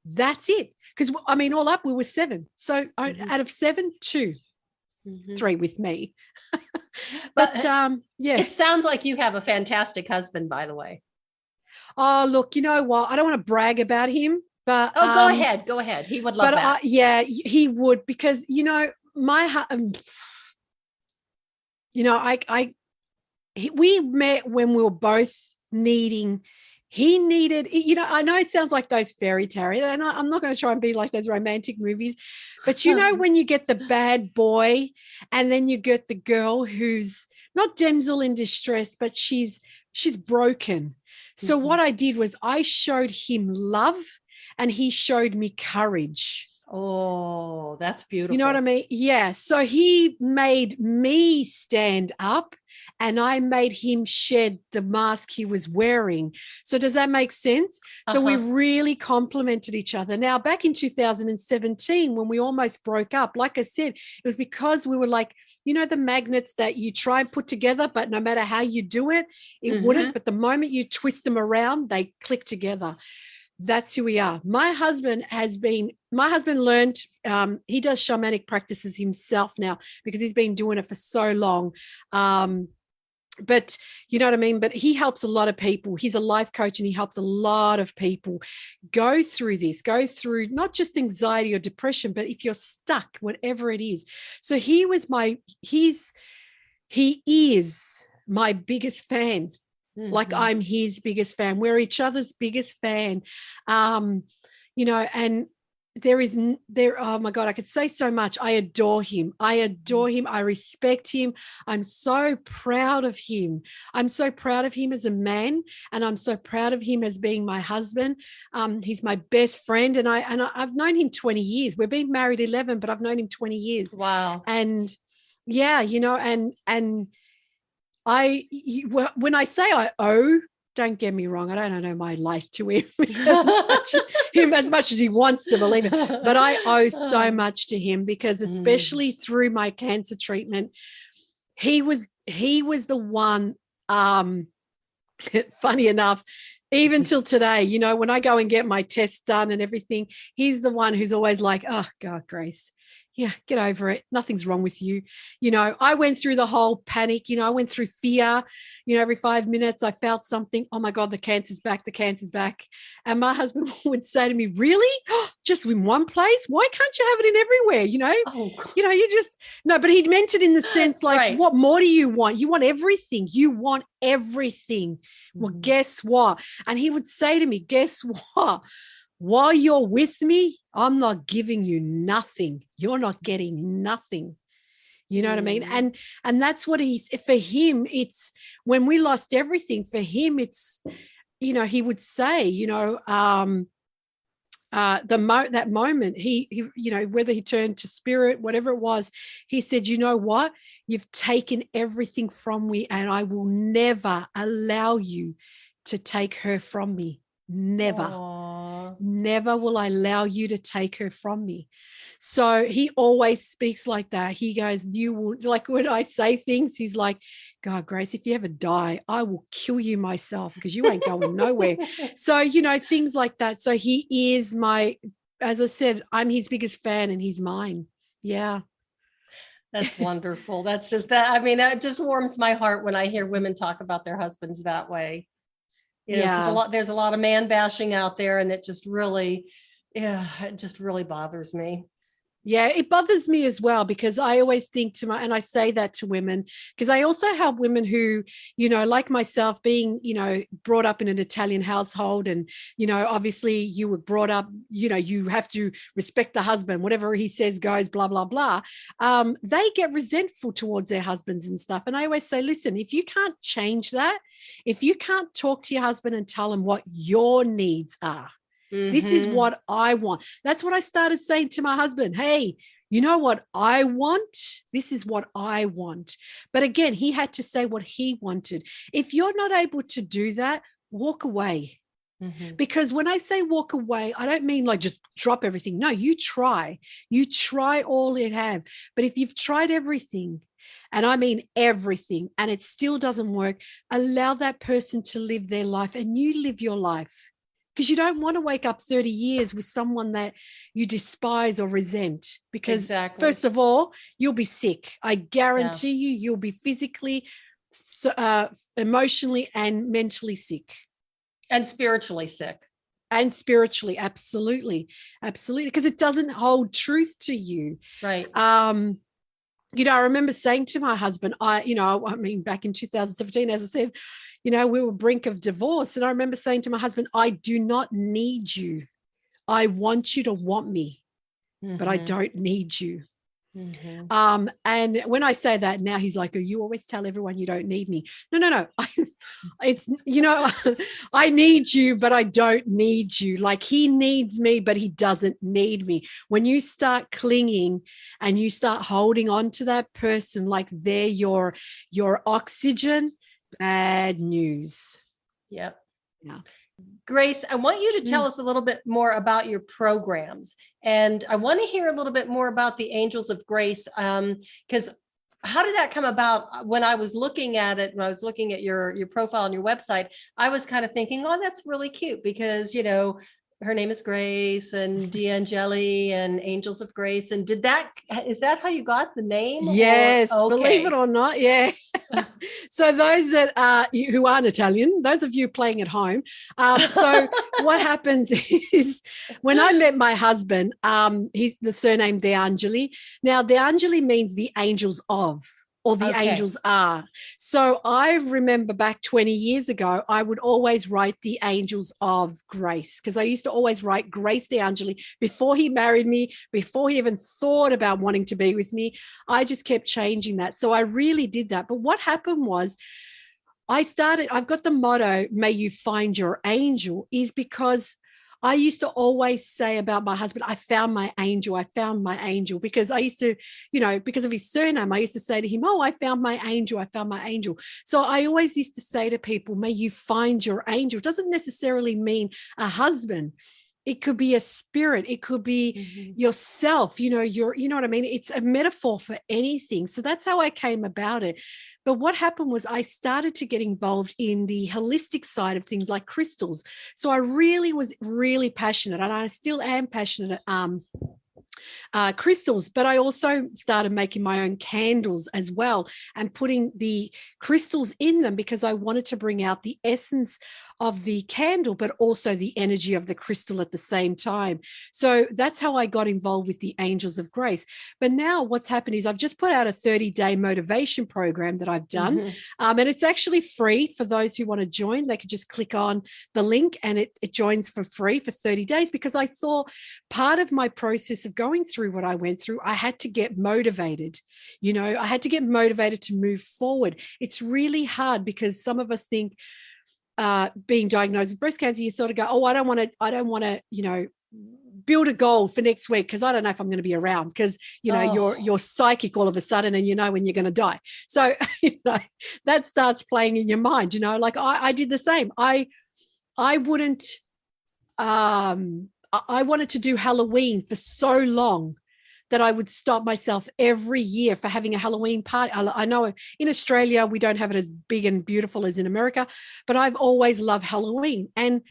B: That's it. Because, I mean, all up, we were 7. So out of 7, 2, 3 with me. But yeah.
A: It sounds like you have a fantastic husband, by the way.
B: Oh, look, you know what? I don't want to brag about him, but
A: go ahead. Go ahead. He would love that.
B: Yeah, he would, because, you know, we met when we were both needing. He needed, you know, I know it sounds like those fairy tales, and I'm not going to try and be like those romantic movies, but you know, when you get the bad boy and then you get the girl who's not damsel in distress, but she's broken. So what I did was I showed him love and he showed me courage.
A: Oh, that's beautiful.
B: You know what I mean? Yeah. So he made me stand up and I made him shed the mask he was wearing. So does that make sense? So we really complemented each other. Now, back in 2017, when we almost broke up, like I said, it was because we were like, you know, the magnets that you try and put together, but no matter how you do it, it wouldn't. But the moment you twist them around, they click together. That's who we are. My husband learned, he does shamanic practices himself now because he's been doing it for so long. But you know what I mean? But he helps a lot of people. He's a life coach and he helps a lot of people go through not just anxiety or depression, but if you're stuck, whatever it is. So he is my biggest fan. Like I'm his biggest fan. We're each other's biggest fan. You know, and oh my God, I could say so much. I adore him. I respect him. I'm so proud of him. I'm so proud of him as a man, and I'm so proud of him as being my husband. He's my best friend, and I've known him 20 years. We've been married 11, but I've known him 20 years.
A: Wow.
B: And yeah, you know, and when I say I owe, don't get me wrong, I don't owe my life to him as much as he wants to believe it, but I owe so much to him because especially through my cancer treatment, he was the one, funny enough, even till today, you know, when I go and get my tests done and everything, he's the one who's always like, oh God, Grace, yeah, get over it. Nothing's wrong with you. You know, I went through the whole panic, you know, I went through fear, you know, every 5 minutes I felt something. Oh my God, the cancer's back. And my husband would say to me, really? Just in one place? Why can't you have it in everywhere? You know, you know, no, but he meant it in the sense like, What more do you want? You want everything. You want everything. Well, guess what? And he would say to me, guess what? While you're with me, I'm not giving you nothing. You're not getting nothing. You know what I mean? And that's what for him, it's when we lost everything, for him, it's, you know, he would say, you know, that moment, he, you know, whether he turned to spirit, whatever it was, he said, you know what? You've taken everything from me and I will never allow you to take her from me. Never. Aww. Never will I allow you to take her from me. So he always speaks like that. He goes, you will, like when I say things, he's like, God, Grace, if you ever die, I will kill you myself because you ain't going nowhere. So, you know, things like that. So he is as I said, I'm his biggest fan and he's mine. Yeah.
A: That's wonderful. That's just that. I mean, it just warms my heart when I hear women talk about their husbands that way. You know, because there's a lot of man bashing out there, and it just really bothers me.
B: Yeah, it bothers me as well because I always think and I say that to women because I also help women who, you know, like myself being, you know, brought up in an Italian household and, you know, obviously you were brought up, you know, you have to respect the husband, whatever he says goes, blah, blah, blah. They get resentful towards their husbands and stuff. And I always say, listen, if you can't change that, if you can't talk to your husband and tell him what your needs are, this is what I want. That's what I started saying to my husband. Hey, you know what I want? This is what I want. But again, he had to say what he wanted. If you're not able to do that, walk away.
A: Mhm.
B: Because when I say walk away, I don't mean like just drop everything. No, you try all you have. But if you've tried everything, and I mean everything, and it still doesn't work, allow that person to live their life and you live your life. Because you don't want to wake up 30 years with someone that you despise or resent. Because
A: Exactly.
B: first of all, you'll be sick. I
A: Yeah.
B: guarantee you'll be physically, emotionally, and mentally sick.
A: And spiritually sick.
B: And spiritually, absolutely, because it doesn't hold truth to you.
A: Right.
B: I remember saying to my husband, I mean, back in 2017, as I said, we were brink of divorce. And I remember saying to my husband, I do not need you. I want you to want me, but I don't need you. And when I say that now, he's like, oh, you always tell everyone you don't need me. No. I need you, but I don't need you. Like, he needs me, but he doesn't need me. When you start clinging and you start holding on to that person like they're your oxygen, bad news.
A: Yep.
B: Yeah.
A: Grace, I want you to tell us a little bit more about your programs. And I want to hear a little bit more about the Angels of Grace, because how did that come about? When I was looking at it, when I was looking at your profile on your website, I was kind of thinking, oh, that's really cute because, her name is Grace and Angeli and Angels of Grace. And is that how you got the name?
B: Yes,
A: Okay.
B: believe it or not. Yeah. So those that who aren't Italian, those of you playing at home. So what happens is when I met my husband, he's the surname De Angeli. Now, De Angeli means the angels of, or the angels are. So I remember back 20 years ago, I would always write the Angels of Grace, because I used to always write Grace De Angeli before he married me, before he even thought about wanting to be with me. I just kept changing that. So I really did that. But what happened was I've got the motto, may you find your angel, is because I used to always say about my husband, I found my angel, because I used to, because of his surname, I used to say to him, oh, I found my angel. So I always used to say to people, may you find your angel. It doesn't necessarily mean a husband. It could be a spirit. It could be yourself, you know what I mean? It's a metaphor for anything. So that's how I came about it. But what happened was I started to get involved in the holistic side of things like crystals. So I really was really passionate, and I still am passionate crystals, but I also started making my own candles as well and putting the crystals in them because I wanted to bring out the essence of the candle, but also the energy of the crystal at the same time. So that's how I got involved with the Angels of Grace. But now what's happened is I've just put out a 30-day motivation program that I've done. And it's actually free for those who want to join. They could just click on the link and it joins for free for 30 days because I thought part of my process of going through what I went through, I had to get motivated. I had to get motivated to move forward. It's really hard because some of us think, being diagnosed with breast cancer, you sort of go, oh, I don't want to, build a goal for next week because I don't know if I'm going to be around because, you're psychic all of a sudden and you know when you're going to die. So, that starts playing in your mind, like I did the same. I wanted to do Halloween for so long that I would stop myself every year for having a Halloween party. I know in Australia, we don't have it as big and beautiful as in America, but I've always loved Halloween. And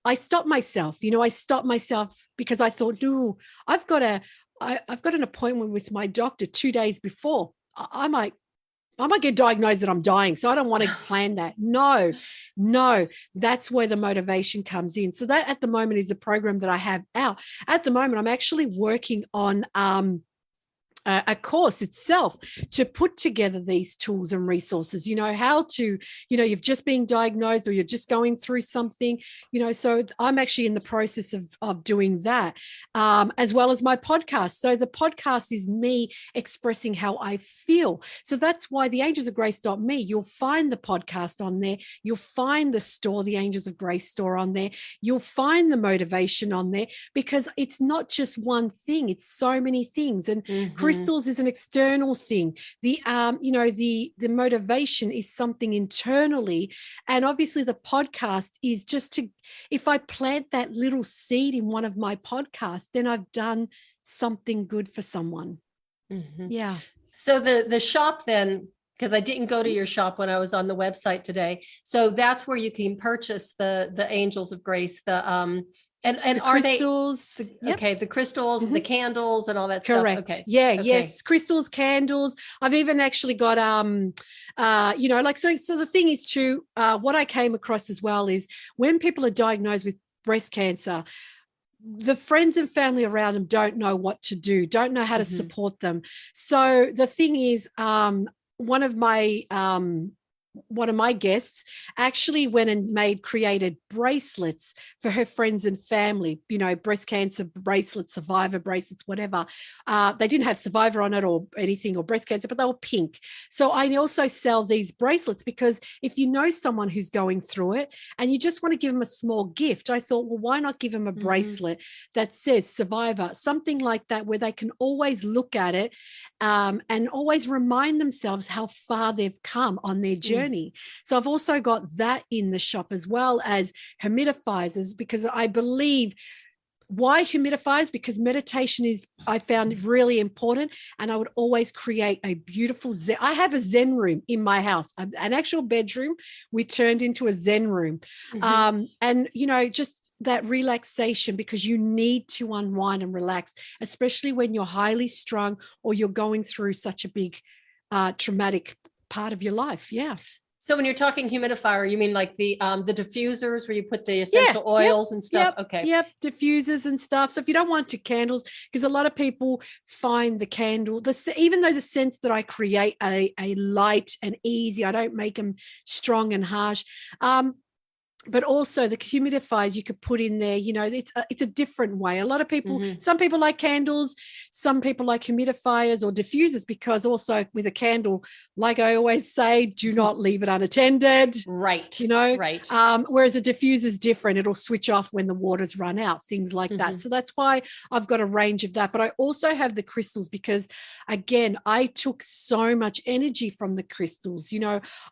B: I stopped myself, because I thought, no, I've got an appointment with my doctor 2 days before. I might get diagnosed that I'm dying. So I don't want to plan that. No, that's where the motivation comes in. So that at the moment is a program that I have out. At the moment, I'm actually working on a course itself to put together these tools and resources, how to, you've just been diagnosed or you're just going through something, so I'm actually in the process of doing that, as well as my podcast. So the podcast is me expressing how I feel. So that's why the angelsofgrace.me, you'll find the podcast on there. You'll find the store, the Angels of Grace store on there. You'll find the motivation on there because it's not just one thing. It's so many things. And crystals is an external thing. The the motivation is something internally. And obviously the podcast is just if I plant that little seed in one of my podcasts, then I've done something good for someone. Yeah.
A: So the shop then, because I didn't go to your shop when I was on the website today. So that's where you can purchase the Angels of Grace, and
B: the
A: are
B: crystals,
A: okay, the crystals and the candles and all that
B: correct
A: stuff. Okay.
B: Yeah. Okay. Yes, crystals, candles. I've even actually got so the thing is too, what I came across as well is when people are diagnosed with breast cancer, the friends and family around them don't know what to do, don't know how to support them. So the thing is, one of my guests actually went and created bracelets for her friends and family, breast cancer bracelets, survivor bracelets, whatever. They didn't have survivor on it or anything or breast cancer, but they were pink. So I also sell these bracelets because if you know someone who's going through it and you just want to give them a small gift, I thought, well, why not give them a bracelet that says survivor, something like that, where they can always look at it and always remind themselves how far they've come on their journey. So I've also got that in the shop, as well as humidifiers, because I believe why humidifiers, because meditation is, I found, really important. And I would always create a beautiful I have a Zen room in my house, an actual bedroom we turned into a Zen room. And just that relaxation, because you need to unwind and relax, especially when you're highly strung or you're going through such a big traumatic part of your life. Yeah.
A: So when you're talking humidifier, you mean like the diffusers where you put the essential oils and stuff? Okay.
B: Yep. Diffusers and stuff. So if you don't want to candles, because a lot of people find the candle, even though the scents that I create are a light and easy, I don't make them strong and harsh. But also the humidifiers you could put in there, it's a different way. A lot of people, some people like candles, some people like humidifiers or diffusers, because also with a candle, like I always say, do not leave it unattended.
A: Right.
B: Right. Whereas a diffuser is different. It'll switch off when the water's run out, things like that. So that's why I've got a range of that. But I also have the crystals because, again, I took so much energy from the crystals.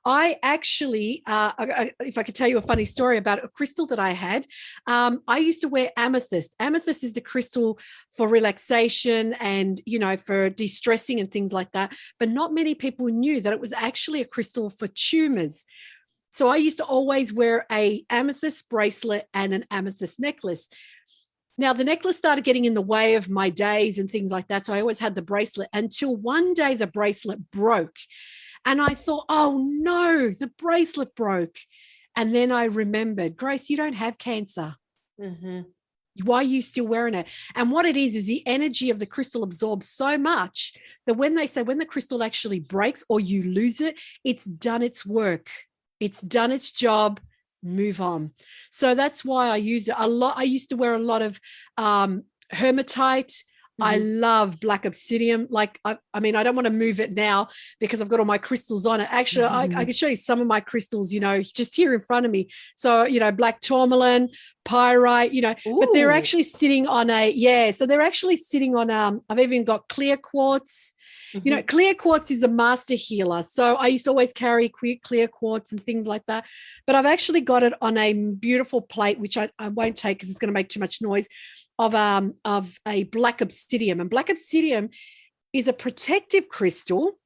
B: I actually, if I could tell you a funny story about a crystal that I had. I used to wear amethyst. Amethyst is the crystal for relaxation and, for de-stressing and things like that. But not many people knew that it was actually a crystal for tumors. So I used to always wear a amethyst bracelet and an amethyst necklace. Now, the necklace started getting in the way of my days and things like that. So I always had the bracelet until one day the bracelet broke. And I thought, oh no, the bracelet broke. And then I remembered, Grace, you don't have cancer. Why are you still wearing it? And what it is the energy of the crystal absorbs so much that when they say when the crystal actually breaks or you lose it, it's done its work. It's done its job. Move on. So that's why I use it a lot. I used to wear a lot of hematite. I love black obsidian. Like, I mean, I don't want to move it now because I've got all my crystals on it. Actually, I can show you some of my crystals, just here in front of me. So, black tourmaline, pyrite, but they're actually sitting on they're actually sitting on, I've even got clear quartz. Clear quartz is a master healer. So I used to always carry clear quartz and things like that. But I've actually got it on a beautiful plate, which I won't take because it's going to make too much noise, of a black obsidian. And black obsidian is a protective crystal,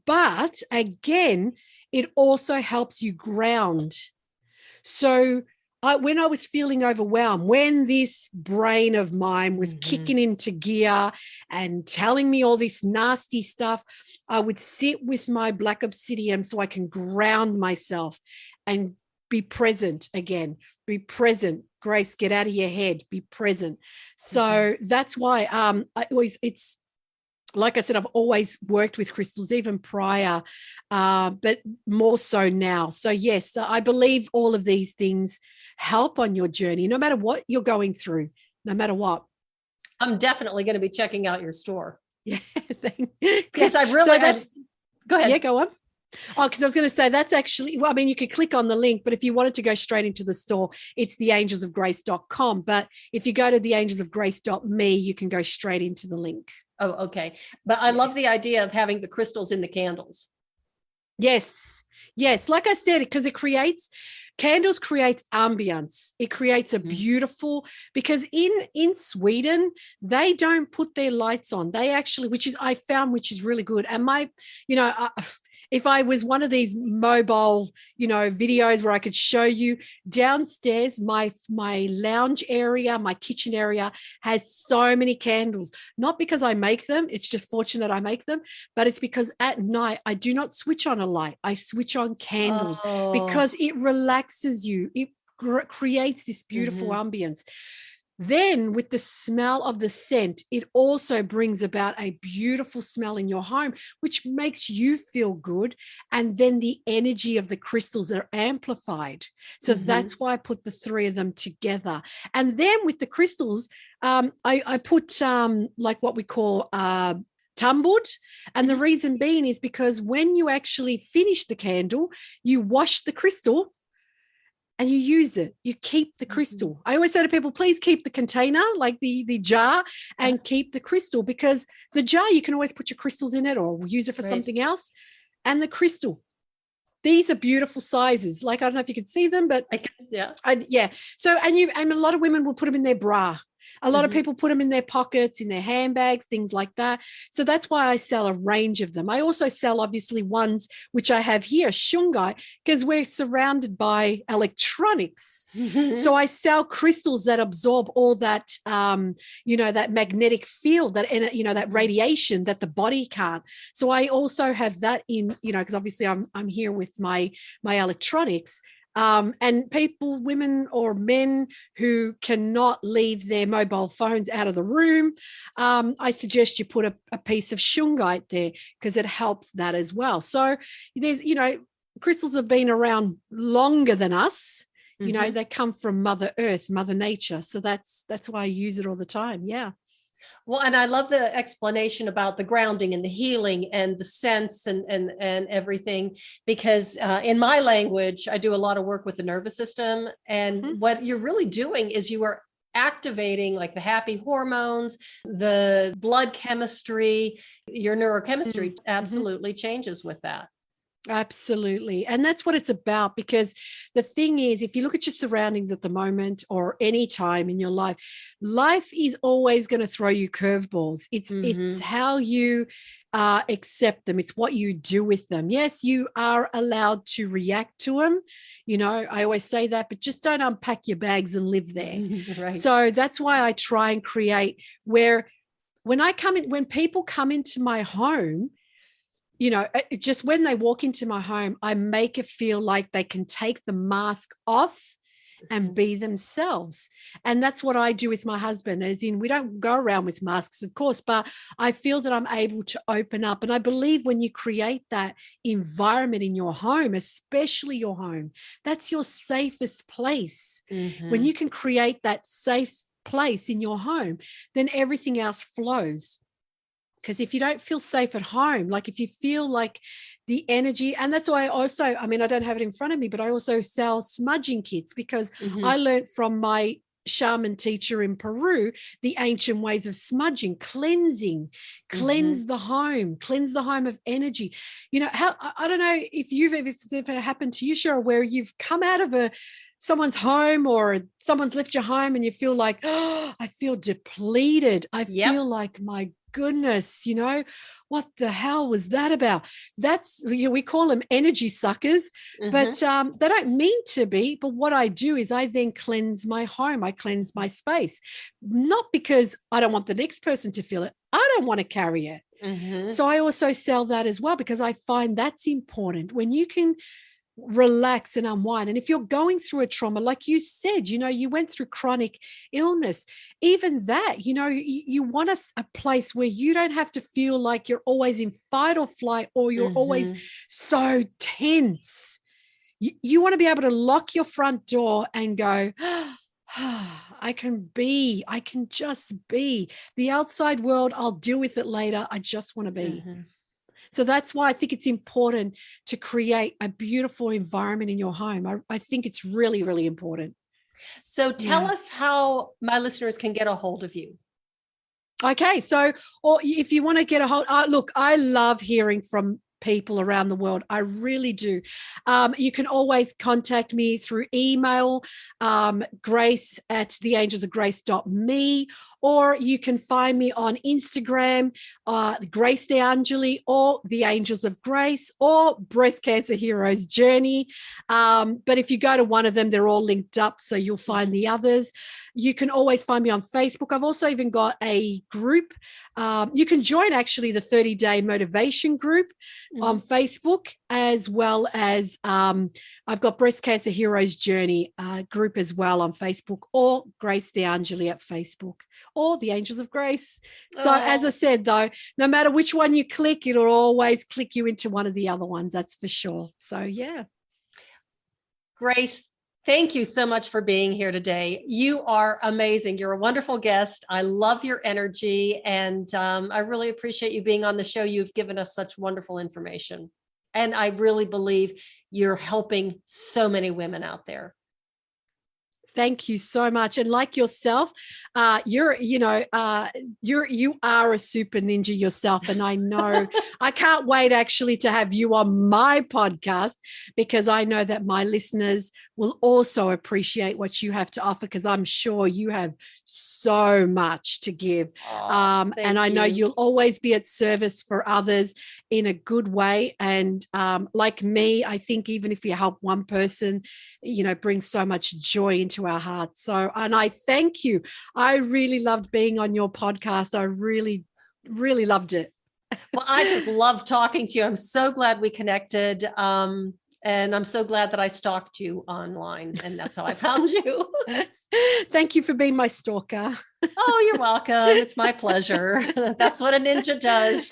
B: but again, it also helps you ground. So when I was feeling overwhelmed, when this brain of mine was kicking into gear and telling me all this nasty stuff, I would sit with my black obsidian so I can ground myself and be present again. Be present. Grace, get out of your head. Be present. So that's why it's like I said, I've always worked with crystals even prior, but more so now. So yes, I believe all of these things help on your journey, no matter what you're going through, no matter what.
A: I'm definitely going to be checking out your store.
B: Yeah.
A: Because I really, go ahead.
B: Yeah, go on. Oh, because I was going to say that's actually, well, I mean, you could click on the link, but if you wanted to go straight into the store, it's theangelsofgrace.com. But if you go to theangelsofgrace.me, you can go straight into the link.
A: Oh, okay. But I love the idea of having the crystals in the candles.
B: Yes. Yes. Like I said, because candles creates ambience. It creates a beautiful, because in Sweden, they don't put their lights on. They actually, I found, which is really good. And if I was one of these mobile, videos where I could show you downstairs, my lounge area, my kitchen area has so many candles, not because I make them. It's just fortunate I make them, but it's because at night I do not switch on a light. I switch on candles because it relaxes you. It creates this beautiful ambience. Then with the smell of the scent, it also brings about a beautiful smell in your home, which makes you feel good. And then the energy of the crystals are amplified. So that's why I put the three of them together. And then with the crystals, I put like what we call tumbled. And the reason being is because when you actually finish the candle, you wash the crystal and you use it. You keep the crystal. I always say to people, please keep the container, like the jar, and keep the crystal, because the jar, you can always put your crystals in it or use it for something else. And the crystal, these are beautiful sizes. Like, I don't know if you can see them, but
A: I guess, yeah.
B: So, and a lot of women will put them in their bra. A lot of people put them in their pockets, in their handbags, things like that. So that's why I sell a range of them. I also sell, obviously, ones which I have here, shungai, because we're surrounded by electronics. So I sell crystals that absorb all that, that magnetic field, that radiation that the body can't. So I also have that in, because obviously I'm here with my electronics. And people, women or men who cannot leave their mobile phones out of the room, I suggest you put a piece of shungite there, because it helps that as well. So there's, crystals have been around longer than us. They come from Mother Earth, Mother Nature. So that's why I use it all the time. Yeah.
A: Well, and I love the explanation about the grounding and the healing and the sense and everything, because in my language, I do a lot of work with the nervous system. And what you're really doing is you are activating like the happy hormones, the blood chemistry, your neurochemistry absolutely changes with that.
B: Absolutely. And that's what it's about, because the thing is, if you look at your surroundings at the moment or any time in your life is always going to throw you curveballs. It's how you accept them. It's what you do with them. Yes, you are allowed to react to them. I always say that, but just don't unpack your bags and live there.
A: Right.
B: So that's why I try and create where when people come into my home, just when they walk into my home, I make it feel like they can take the mask off and be themselves. And that's what I do with my husband, as in, we don't go around with masks, of course, but I feel that I'm able to open up. And I believe when you create that environment in your home, especially your home, that's your safest place. When you can create that safe place in your home, then everything else flows. Because if you don't feel safe at home, like if you feel like the energy, and that's why I don't have it in front of me, but I also sell smudging kits, because I learned from my shaman teacher in Peru the ancient ways of smudging, cleansing, cleanse the home of energy. I don't know if it's ever happened to you, Cheryl, where you've come out of someone's home or someone's left your home and you feel like, oh, I feel depleted. I feel like, my goodness, what the hell was that about? That's, we call them energy suckers, but they don't mean to be. But what I do is I then cleanse my home. I cleanse my space, not because I don't want the next person to feel it. I don't want to carry it. So I also sell that as well, because I find that's important when you can relax and unwind. And if you're going through a trauma, like you said, you went through chronic illness, even that, you want a place where you don't have to feel like you're always in fight or flight, or you're always so tense. You want to be able to lock your front door and go, I can just be. The outside world, I'll deal with it later. I just want to be. So that's why I think it's important to create a beautiful environment in your home. I think it's really, really important.
A: So tell us how my listeners can get a hold of you.
B: Okay. So, or if you want to get a hold, look, I love hearing from people around the world. I really do. You can always contact me through email, grace@theangelsofgrace.me, or you can find me on Instagram, Grace de Angeli, or The Angels of Grace, or Breast Cancer Heroes Journey. But if you go to one of them, they're all linked up, so you'll find the others. You can always find me on Facebook. I've also even got a group. You can join actually the 30-day motivation group on Facebook, as well as I've got Breast Cancer Heroes Journey group as well on Facebook, or Grace de Angeli at Facebook, or The Angels of Grace. So as I said, though, no matter which one you click, it'll always click you into one of the other ones. That's for sure. So, yeah.
A: Grace, thank you so much for being here today. You are amazing. You're a wonderful guest. I love your energy, and I really appreciate you being on the show. You've given us such wonderful information, and I really believe you're helping so many women out there.
B: Thank you so much. And like yourself, you are a super ninja yourself. And I know I can't wait actually to have you on my podcast, because I know that my listeners will also appreciate what you have to offer, because I'm sure you have so much to give. And I know you'll always be at service for others in a good way. And like me, I think even if you help one person, bring so much joy into our hearts. So, and I thank you. I really loved being on your podcast. I really, really loved it.
A: Well, I just love talking to you. I'm so glad we connected. And I'm so glad that I stalked you online, and that's how I found you.
B: Thank you for being my stalker.
A: Oh, you're welcome. It's my pleasure. That's what a ninja does.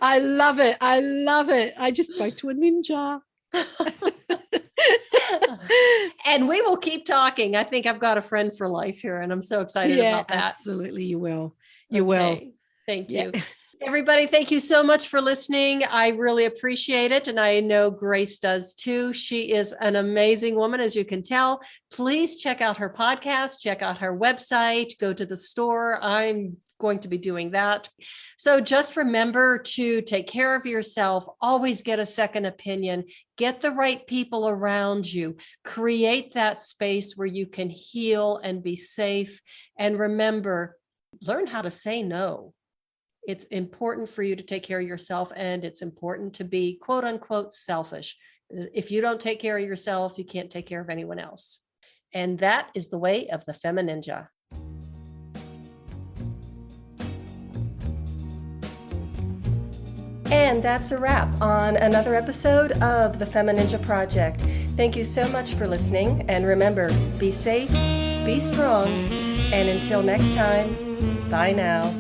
B: I love it. I love it. I just spoke to a ninja.
A: And we will keep talking. I think I've got a friend for life here, and I'm so excited about that.
B: Absolutely. You will. You will.
A: Thank you. Everybody, thank you so much for listening. I really appreciate it. And I know Grace does too. She is an amazing woman, as you can tell. Please check out her podcast, check out her website, go to the store. I'm going to be doing that. So just remember to take care of yourself. Always get a second opinion. Get the right people around you. Create that space where you can heal and be safe. And remember, learn how to say no. It's important for you to take care of yourself, and it's important to be quote unquote selfish. If you don't take care of yourself, you can't take care of anyone else. And that is the way of the FemiNinja. And that's a wrap on another episode of the FemiNinja Project. Thank you so much for listening. And remember, be safe, be strong, and until next time, bye now.